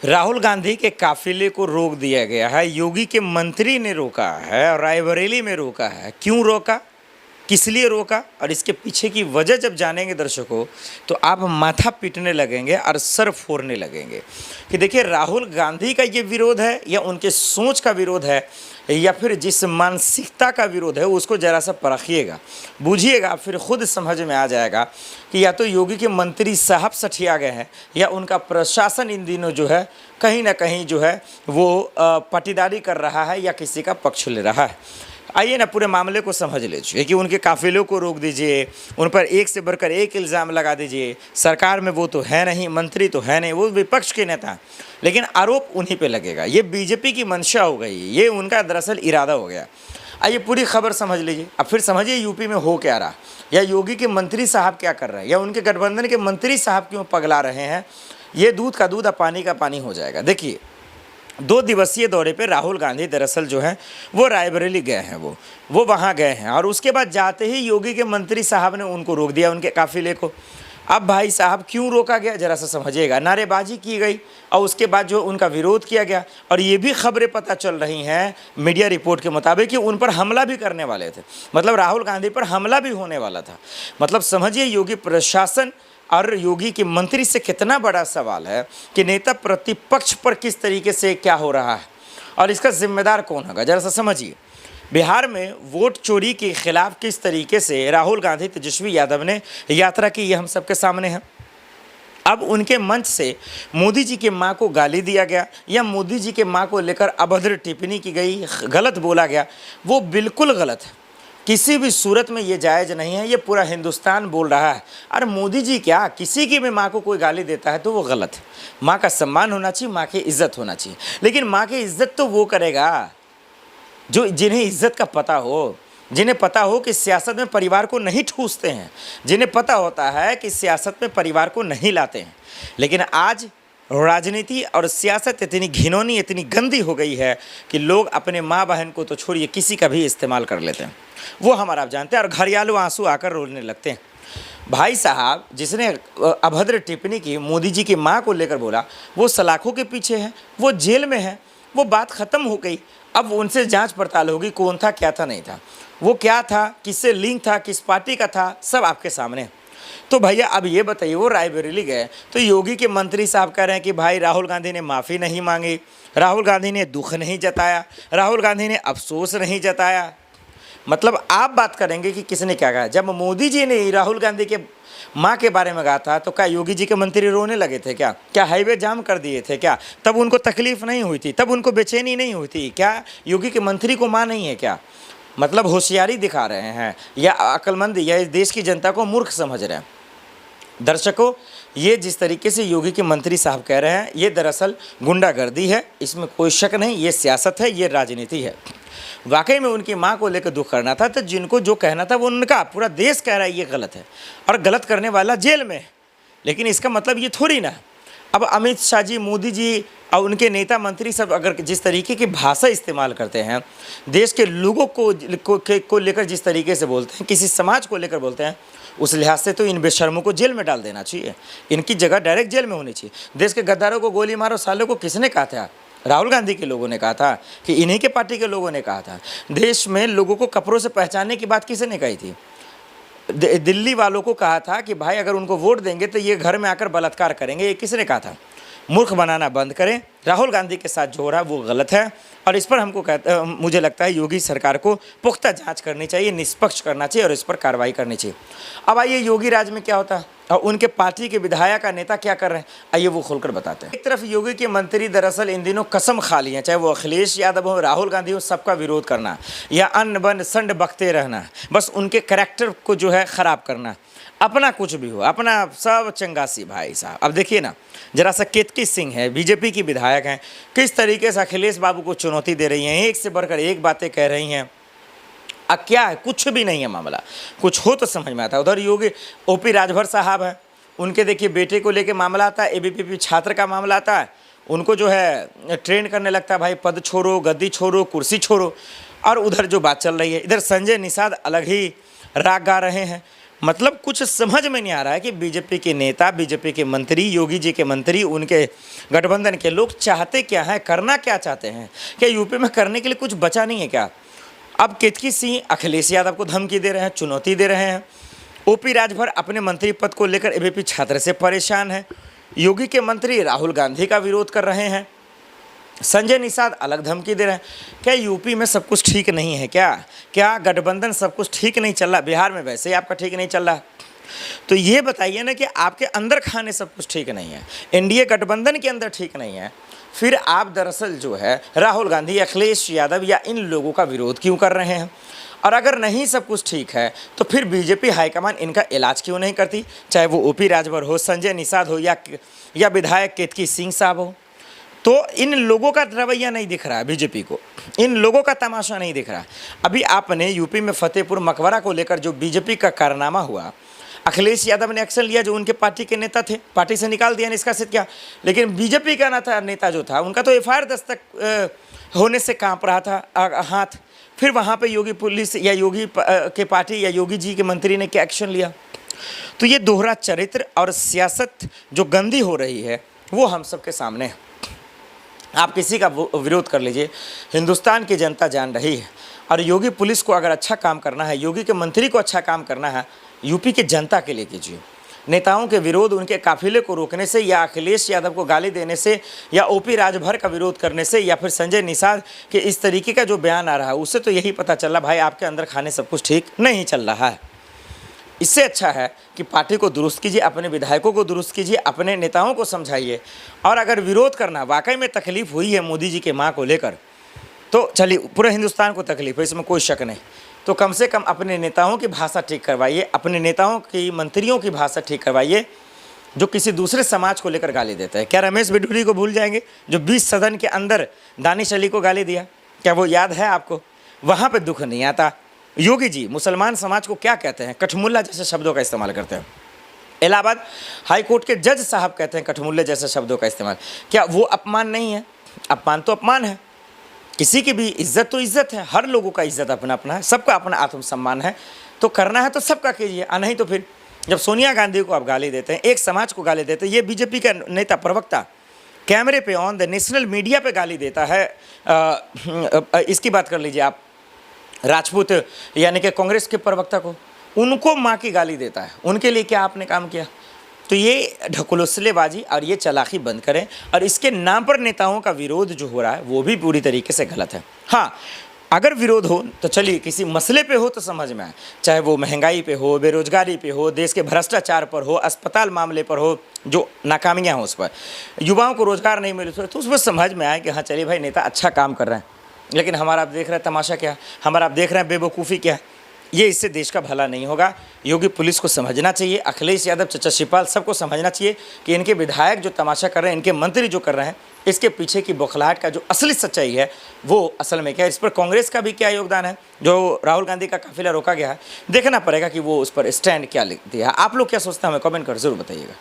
राहुल गांधी के काफिले को रोक दिया गया है। योगी के मंत्री ने रोका है और रायबरेली में रोका है। क्यों रोका, किस लिए रोका और इसके पीछे की वजह जब जानेंगे दर्शकों, तो आप माथा पीटने लगेंगे और सर फोड़ने लगेंगे कि देखिए राहुल गांधी का ये विरोध है या उनके सोच का विरोध है या फिर जिस मानसिकता का विरोध है उसको ज़रा सा परखिएगा, बूझिएगा, फिर खुद समझ में आ जाएगा कि या तो योगी के मंत्री साहब सठिया गए हैं या उनका प्रशासन इन दिनों जो है कहीं ना कहीं जो है वो पटीदारी कर रहा है या किसी का पक्ष ले रहा है। आइए ना पूरे मामले को समझ लीजिए कि उनके काफिलों को रोक दीजिए, उन पर एक से बढ़कर एक इल्ज़ाम लगा दीजिए। सरकार में वो तो है नहीं, मंत्री तो है नहीं, वो विपक्ष के नेता, लेकिन आरोप उन्हीं पे लगेगा। ये बीजेपी की मंशा हो गई, ये उनका दरअसल इरादा हो गया। आइए पूरी खबर समझ लीजिए। अब फिर समझिए यूपी में हो क्या रहा, या योगी के मंत्री साहब क्या कर रहे हैं, या उनके गठबंधन के मंत्री साहब क्यों पगला रहे हैं। ये दूध का दूध और पानी का पानी हो जाएगा। देखिए 2 दिवसीय दौरे पे राहुल गांधी दरअसल जो है वो रायबरेली गए हैं, वो वहाँ गए हैं और उसके बाद जाते ही योगी के मंत्री साहब ने उनको रोक दिया, उनके काफिले को। अब भाई साहब क्यों रोका गया जरा सा समझिएगा। नारेबाजी की गई और उसके बाद जो उनका विरोध किया गया, और ये भी खबरें पता चल रही हैं मीडिया रिपोर्ट के मुताबिक कि उन पर हमला भी करने वाले थे, मतलब राहुल गांधी पर हमला भी होने वाला था। मतलब समझिए योगी प्रशासन और योगी के मंत्री से कितना बड़ा सवाल है कि नेता प्रतिपक्ष पर किस तरीके से क्या हो रहा है और इसका जिम्मेदार कौन होगा। जरा सा समझिए, बिहार में वोट चोरी के खिलाफ किस तरीके से राहुल गांधी तेजस्वी यादव ने यात्रा की, ये हम सबके सामने है। अब उनके मंच से मोदी जी के मां को गाली दिया गया या मोदी जी के मां को लेकर अभद्र टिप्पणी की गई, गलत बोला गया, वो बिल्कुल गलत है। किसी भी सूरत में ये जायज़ नहीं है। ये पूरा हिंदुस्तान बोल रहा है। अरे मोदी जी क्या, किसी की भी माँ को कोई गाली देता है तो वो गलत है। माँ का सम्मान होना चाहिए, माँ की इज्जत होना चाहिए, लेकिन माँ की इज्जत तो वो करेगा जो जिन्हें इज्जत का पता हो, जिन्हें पता हो कि सियासत में परिवार को नहीं ठूसते हैं, जिन्हें पता होता है कि सियासत में परिवार को नहीं लाते हैं। लेकिन आज राजनीति और सियासत इतनी घिनौनी, इतनी गंदी हो गई है कि लोग अपने माँ बहन को तो छोड़िए किसी का भी इस्तेमाल कर लेते हैं। वो हमारा आप जानते हैं, और घरियालू आंसू आकर रोने लगते हैं। भाई साहब जिसने अभद्र टिप्पणी की, मोदी जी की माँ को लेकर बोला, वो सलाखों के पीछे है, वो जेल में है, वो बात ख़त्म हो गई। अब उनसे जांच पड़ताल होगी, कौन था, क्या था, नहीं था, वो क्या था, किससे लिंक था, किस पार्टी का था, सब आपके सामने। तो भैया अब ये बताइए, वो रायबरेली गए तो योगी के मंत्री साहब कह रहे हैं कि भाई राहुल गांधी ने माफ़ी नहीं मांगी, राहुल गांधी ने दुख नहीं जताया, राहुल गांधी ने अफसोस नहीं जताया। मतलब आप बात करेंगे कि किसने क्या कहा। जब मोदी जी ने राहुल गांधी के माँ के बारे में कहा था तो क्या योगी जी के मंत्री रोने लगे थे क्या? क्या हाईवे जाम कर दिए थे क्या? तब उनको तकलीफ नहीं हुई थी, तब उनको बेचैनी नहीं हुई थी क्या? योगी के मंत्री को माँ नहीं है क्या? मतलब होशियारी दिखा रहे हैं या अक्लमंदी, या इस देश की जनता को मूर्ख समझ रहे हैं। दर्शकों, ये जिस तरीके से योगी के मंत्री साहब कह रहे हैं, ये दरअसल गुंडागर्दी है, इसमें कोई शक नहीं। ये सियासत है, ये राजनीति है। वाकई में उनकी माँ को लेकर दुख करना था तो जिनको जो कहना था वो उनका, पूरा देश कह रहा है ये गलत है और गलत करने वाला जेल में है। लेकिन इसका मतलब ये थोड़ी ना, अब अमित शाह जी, मोदी जी और उनके नेता मंत्री सब अगर जिस तरीके की भाषा इस्तेमाल करते हैं, देश के लोगों को लेकर जिस तरीके से बोलते हैं, किसी समाज को लेकर बोलते हैं, उस लिहाज से तो इन बेशर्मों को जेल में डाल देना चाहिए। इनकी जगह डायरेक्ट जेल में होनी चाहिए। देश के गद्दारों को गोली मारो सालों को किसने कहा था? राहुल गांधी के लोगों ने कहा था कि इन्हीं के पार्टी के लोगों ने कहा था। देश में लोगों को कपड़ों से पहचानने की बात किसने कही थी? दिल्ली वालों को कहा था कि भाई अगर उनको वोट देंगे तो ये घर में आकर बलात्कार करेंगे, ये किसने कहा था? मूर्ख बनाना बंद करें। राहुल गांधी के साथ जो हो रहा है वो गलत है और इस पर मुझे लगता है योगी सरकार को पुख्ता जांच करनी चाहिए, निष्पक्ष करना चाहिए और इस पर कार्रवाई करनी चाहिए। अब आइए योगी राज में क्या होता है और उनके पार्टी के विधायक का नेता क्या कर रहे हैं, आइए वो खोलकर बताते हैं। एक तरफ योगी के मंत्री दरअसल इन दिनों कसम खा ली है, चाहे वो अखिलेश यादव हो, राहुल गांधी हो, सबका विरोध करना या अन्न बन संड बकते रहना, बस उनके कैरेक्टर को जो है ख़राब करना, अपना कुछ भी हो, अपना सब चंगासी। भाई साहब अब देखिए ना, जरा सा केतकी सिंह है, बीजेपी की विधायक हैं, किस तरीके से अखिलेश बाबू को चुनौती दे रही हैं, एक से बढ़कर एक बातें कह रही हैं। अब क्या है, कुछ भी नहीं है मामला, कुछ हो तो समझ में आता है। उधर योगी ओपी राजभर साहब हैं, उनके देखिए बेटे को लेके मामला आता है, एबीवीपी छात्र का मामला आता है, उनको जो है ट्रेंड करने लगता है, भाई पद छोड़ो, गद्दी छोड़ो, कुर्सी छोड़ो। और उधर जो बात चल रही है, इधर संजय निषाद अलग ही राग गा रहे हैं, मतलब कुछ समझ में नहीं आ रहा है कि बीजेपी के नेता, बीजेपी के मंत्री, योगी जी के मंत्री, उनके गठबंधन के लोग चाहते क्या हैं, करना क्या चाहते हैं। क्या यूपी में करने के लिए कुछ बचा नहीं है क्या? अब केतकी सिंह अखिलेश यादव को धमकी दे रहे हैं, चुनौती दे रहे हैं। ओपी राजभर अपने मंत्री पद को लेकर एबीपी छात्र से परेशान है। योगी के मंत्री राहुल गांधी का विरोध कर रहे हैं। संजय निषाद अलग धमकी दे रहे हैं। क्या यूपी में सब कुछ ठीक नहीं है क्या गठबंधन सब कुछ ठीक नहीं चल रहा? बिहार में वैसे ही आपका ठीक नहीं चल रहा। तो ये बताइए ना कि आपके अंदर खाने सब कुछ ठीक नहीं है, एनडीए गठबंधन के अंदर ठीक नहीं है, फिर आप दरअसल जो है राहुल गांधी, अखिलेश यादव या इन लोगों का विरोध क्यों कर रहे हैं? और अगर नहीं सब कुछ ठीक है तो फिर बीजेपी हाईकमान इनका इलाज क्यों नहीं करती? चाहे वो ओपी राजभर हो, संजय निषाद हो या विधायक केतकी सिंह साहब हो। तो इन लोगों का रवैया नहीं दिख रहा है बीजेपी को, इन लोगों का तमाशा नहीं दिख रहा। अभी आपने यूपी में फतेहपुर मकबरा को लेकर जो बीजेपी का कारनामा हुआ, अखिलेश यादव ने एक्शन लिया, जो उनके पार्टी के नेता थे, पार्टी से निकाल दिया, निष्कासित किया। लेकिन बीजेपी का नेता जो था, उनका तो एफआईआर दस्तक होने से कांप रहा था हाथ। फिर वहाँ पे योगी पुलिस या योगी के पार्टी या योगी जी के मंत्री ने क्या एक्शन लिया? तो ये दोहरा चरित्र और सियासत जो गंदी हो रही है वो हम सबके सामने है। आप किसी का विरोध कर लीजिए, हिंदुस्तान की जनता जान रही है। और योगी पुलिस को अगर अच्छा काम करना है, योगी के मंत्री को अच्छा काम करना है, यूपी की जनता के लिए कीजिए। नेताओं के विरोध, उनके काफिले को रोकने से, या अखिलेश यादव को गाली देने से, या ओपी राजभर का विरोध करने से, या फिर संजय निषाद के इस तरीके का जो बयान आ रहा है, उससे तो यही पता चल रहा भाई आपके अंदर खाने सब कुछ ठीक नहीं चल रहा है। इससे अच्छा है कि पार्टी को दुरुस्त कीजिए, अपने विधायकों को दुरुस्त कीजिए, अपने नेताओं को समझाइए। और अगर विरोध करना वाकई में तकलीफ हुई है मोदी जी के माँ को लेकर, तो चलिए पूरे हिंदुस्तान को तकलीफ है, इसमें कोई शक नहीं, तो कम से कम अपने नेताओं की भाषा ठीक करवाइए, अपने नेताओं की, मंत्रियों की भाषा ठीक करवाइए जो किसी दूसरे समाज को लेकर गाली देते हैं। क्या रमेश बिडूरी को भूल जाएंगे जो 20 सदन के अंदर दानिश अली को गाली दिया? क्या वो याद है आपको? वहाँ पे दुख नहीं आता। योगी जी मुसलमान समाज को क्या कहते हैं? कठमुल्ला जैसे शब्दों का इस्तेमाल करते हैं। इलाहाबाद हाई कोर्ट के जज साहब कहते हैं कठमुल्ले जैसे शब्दों का इस्तेमाल। क्या वो अपमान नहीं है? अपमान तो अपमान है। किसी की भी इज्जत तो इज्जत है, हर लोगों का इज्जत अपना अपना है, सबका अपना आत्मसम्मान है। तो करना है तो सबका कीजिए, नहीं तो फिर जब सोनिया गांधी को आप गाली देते हैं, एक समाज को गाली देते हैं, ये बीजेपी का नेता प्रवक्ता कैमरे पे ऑन द नेशनल मीडिया पे गाली देता है। इसकी बात कर लीजिए आप, राजपूत यानी कि कांग्रेस के प्रवक्ता को, उनको माँ की गाली देता है। उनके लिए क्या आपने काम किया? तो ये ढकोलसलेबाजी और ये चालाकी बंद करें। और इसके नाम पर नेताओं का विरोध जो हो रहा है वो भी पूरी तरीके से गलत है। हाँ, अगर विरोध हो तो चलिए किसी मसले पे हो तो समझ में आए, चाहे वो महंगाई पे हो, बेरोजगारी पे हो, देश के भ्रष्टाचार पर हो, अस्पताल मामले पर हो, जो नाकामियाँ हो उस पर, युवाओं को रोजगार नहीं मिले तो उस पर समझ में आए कि हाँ चलिए भाई नेता अच्छा काम कर रहे हैं। लेकिन हमारा आप देख रहे हैं तमाशा क्या, हमारा आप देख रहे हैं बेवकूफ़ी क्या है, ये इससे देश का भला नहीं होगा। योगी पुलिस को समझना चाहिए, अखिलेश यादव, चचा शिवपाल सबको समझना चाहिए कि इनके विधायक जो तमाशा कर रहे हैं, इनके मंत्री जो कर रहे हैं, इसके पीछे की बौखलाहट का जो असली सच्चाई है वो असल में क्या है। इस पर कांग्रेस का भी क्या योगदान है? जो राहुल गांधी का काफिला रोका गया है, देखना पड़ेगा कि वो उस पर स्टैंड क्या लिख दिया। आप लोग क्या सोचते हैं, हमें कमेंट कर जरूर बताइएगा।